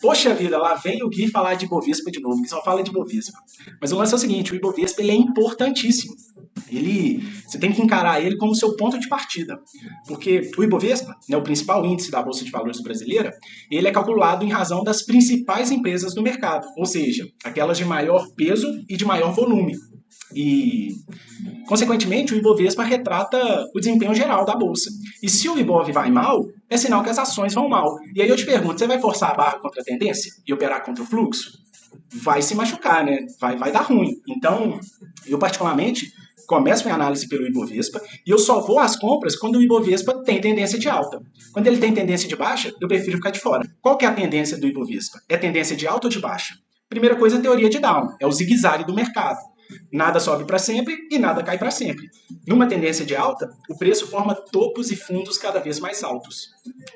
Poxa vida, lá vem o Gui falar de Ibovespa de novo, que só fala de Ibovespa. Mas o lance é o seguinte, o Ibovespa ele é importantíssimo. Você tem que encarar ele como seu ponto de partida. Porque o Ibovespa, né, o principal índice da Bolsa de Valores brasileira, ele é calculado em razão das principais empresas do mercado, ou seja, aquelas de maior peso e de maior volume. E, consequentemente, o Ibovespa retrata o desempenho geral da bolsa. E se o Ibov vai mal, é sinal que as ações vão mal. E aí eu te pergunto, você vai forçar a barra contra a tendência e operar contra o fluxo? Vai se machucar, né? Vai dar ruim. Então, eu particularmente começo minha análise pelo Ibovespa e eu só vou às compras quando o Ibovespa tem tendência de alta. Quando ele tem tendência de baixa, eu prefiro ficar de fora. Qual que é a tendência do Ibovespa? É tendência de alta ou de baixa? Primeira coisa, a teoria de Down, é o zigue-zague do mercado. Nada sobe para sempre e nada cai para sempre. Numa tendência de alta, o preço forma topos e fundos cada vez mais altos.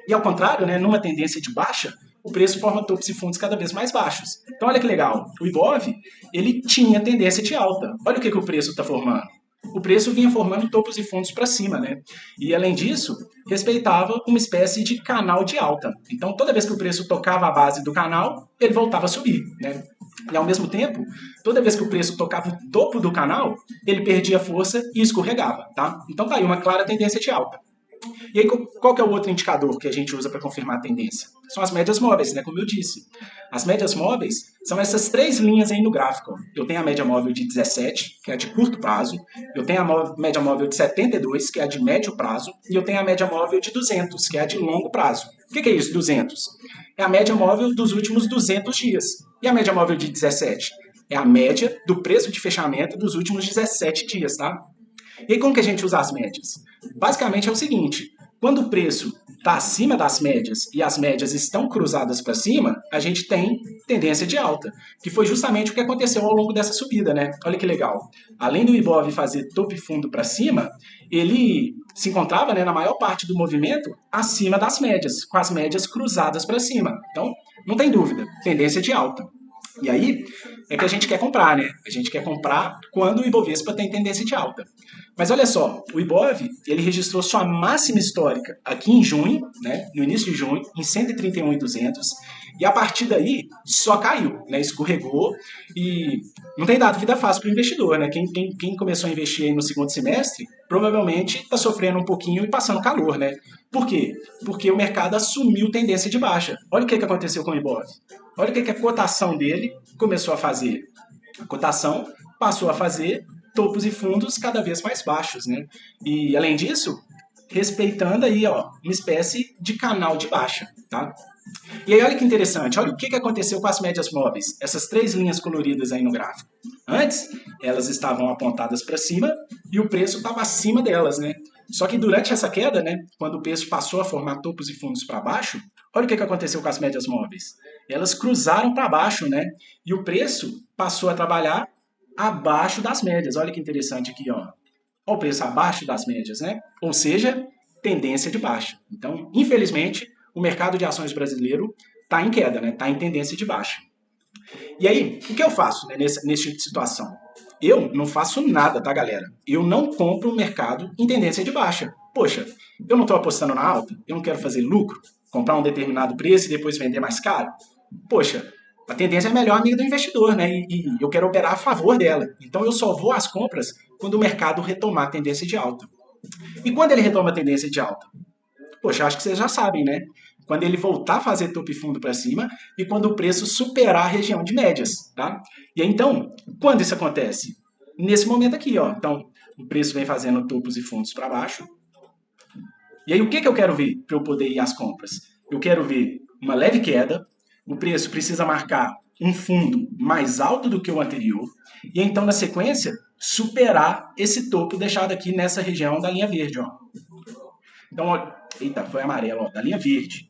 E ao contrário, né, numa tendência de baixa, o preço forma topos e fundos cada vez mais baixos. Então olha que legal, o Ibov ele tinha tendência de alta. Olha o que o preço está formando. O preço vinha formando topos e fundos para cima, né? E além disso, respeitava uma espécie de canal de alta. Então toda vez que o preço tocava a base do canal, ele voltava a subir, né? E ao mesmo tempo, toda vez que o preço tocava o topo do canal, ele perdia força e escorregava, tá? Então tá aí uma clara tendência de alta. E aí, qual que é o outro indicador que a gente usa para confirmar a tendência? São as médias móveis, né? Como eu disse. As médias móveis são essas três linhas aí no gráfico. Eu tenho a média móvel de 17, que é a de curto prazo. Eu tenho a média móvel de 72, que é a de médio prazo. E eu tenho a média móvel de 200, que é a de longo prazo. O que é isso, 200? É a média móvel dos últimos 200 dias. E a média móvel de 17? É a média do preço de fechamento dos últimos 17 dias, tá? E aí, como que a gente usa as médias? Basicamente é o seguinte, quando o preço está acima das médias e as médias estão cruzadas para cima, a gente tem tendência de alta, que foi justamente o que aconteceu ao longo dessa subida, né? Olha que legal. Além do Ibov fazer topo e fundo para cima, ele se encontrava, né, na maior parte do movimento acima das médias, com as médias cruzadas para cima. Então, não tem dúvida, tendência de alta. E aí é que a gente quer comprar, né? A gente quer comprar quando o Ibovespa tem tendência de alta. Mas olha só, o Ibov, ele registrou sua máxima histórica aqui em junho, né? No início de junho, em 131.200, e a partir daí só caiu, né? Escorregou e não tem dado vida fácil para o investidor, né? Quem começou a investir aí no segundo semestre provavelmente está sofrendo um pouquinho e passando calor, né? Por quê? Porque o mercado assumiu tendência de baixa. Olha o que aconteceu com o Ibov. Olha o que a cotação dele começou a fazer. A cotação passou a fazer topos e fundos cada vez mais baixos, né? E além disso, respeitando aí, ó, uma espécie de canal de baixa, tá? E aí olha que interessante, olha o que aconteceu com as médias móveis, essas três linhas coloridas aí no gráfico. Antes, elas estavam apontadas para cima e o preço estava acima delas, né? Só que durante essa queda, né, quando o preço passou a formar topos e fundos para baixo, olha o que aconteceu com as médias móveis. Elas cruzaram para baixo, né? E o preço passou a trabalhar abaixo das médias. Olha que interessante aqui, ó. Olha o preço abaixo das médias, né? Ou seja, tendência de baixa. Então, infelizmente, o mercado de ações brasileiro está em queda, né? Está em tendência de baixa. E aí, o que eu faço, né, nesse tipo de situação? Eu não faço nada, tá, galera? Eu não compro o mercado em tendência de baixa. Poxa, eu não estou apostando na alta? Eu não quero fazer lucro? Comprar um determinado preço e depois vender mais caro? Poxa, a tendência é a melhor amiga do investidor, né? E eu quero operar a favor dela. Então eu só vou às compras quando o mercado retomar a tendência de alta. E quando ele retoma a tendência de alta? Poxa, acho que vocês já sabem, né? Quando ele voltar a fazer topo e fundo para cima e quando o preço superar a região de médias, tá? E aí, então, quando isso acontece? Nesse momento aqui, ó. Então, o preço vem fazendo topos e fundos para baixo. E aí, o que eu quero ver para eu poder ir às compras? Eu quero ver uma leve queda, o preço precisa marcar um fundo mais alto do que o anterior, e então, na sequência, superar esse topo deixado aqui nessa região da linha verde, ó. Então, ó, eita, foi amarelo, ó, da linha verde.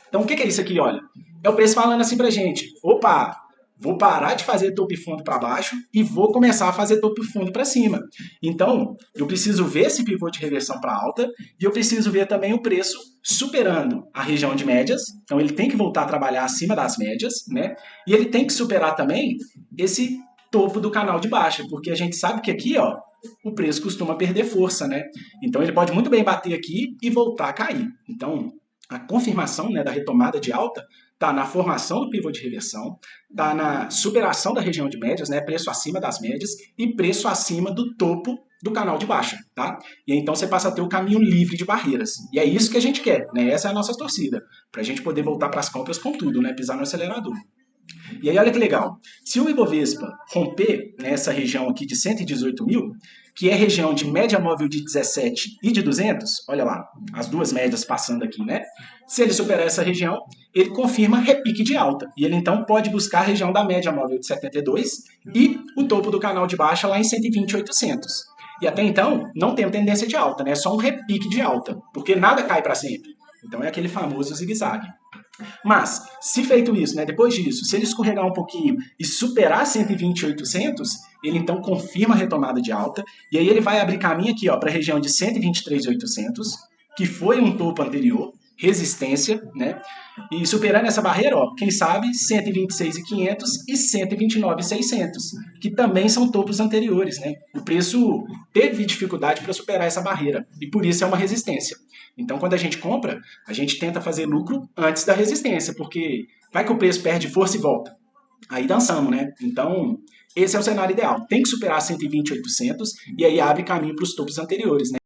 Então, o que é isso aqui, olha? É o preço falando assim pra gente, opa, vou parar de fazer topo e fundo para baixo e vou começar a fazer topo e fundo para cima. Então, eu preciso ver esse pivô de reversão para alta e eu preciso ver também o preço superando a região de médias. Então, ele tem que voltar a trabalhar acima das médias, né? E ele tem que superar também esse topo do canal de baixa, porque a gente sabe que aqui, ó, o preço costuma perder força, né? Então, ele pode muito bem bater aqui e voltar a cair. Então, a confirmação, né, da retomada de alta está na formação do pivô de reversão, está na superação da região de médias, né, preço acima das médias e preço acima do topo do canal de baixa, tá? E aí, então você passa a ter o caminho livre de barreiras. E é isso que a gente quer, né? Essa é a nossa torcida, para a gente poder voltar para as compras com tudo, né? Pisar no acelerador. E aí, olha que legal. Se o Ibovespa romper nessa região aqui de 118 mil, que é região de média móvel de 17 e de 200, olha lá, as duas médias passando aqui, né? Se ele superar essa região, ele confirma repique de alta. E ele então pode buscar a região da média móvel de 72 e o topo do canal de baixa lá em 120,800. E até então, não tem tendência de alta, né? É só um repique de alta, porque nada cai para sempre. Então é aquele famoso zigue-zague. Mas, se feito isso, né, depois disso, se ele escorregar um pouquinho e superar 120,800, ele então confirma a retomada de alta, e aí ele vai abrir caminho aqui para a região de 123,800, que foi um topo anterior, resistência, né? E superando essa barreira, quem sabe 126.500 e 129.600, que também são topos anteriores, né? O preço teve dificuldade para superar essa barreira e por isso é uma resistência. Então, quando a gente compra, a gente tenta fazer lucro antes da resistência, porque vai que o preço perde força e volta. Aí dançamos, né? Então, esse é o cenário ideal. Tem que superar 120.800 e aí abre caminho para os topos anteriores, né?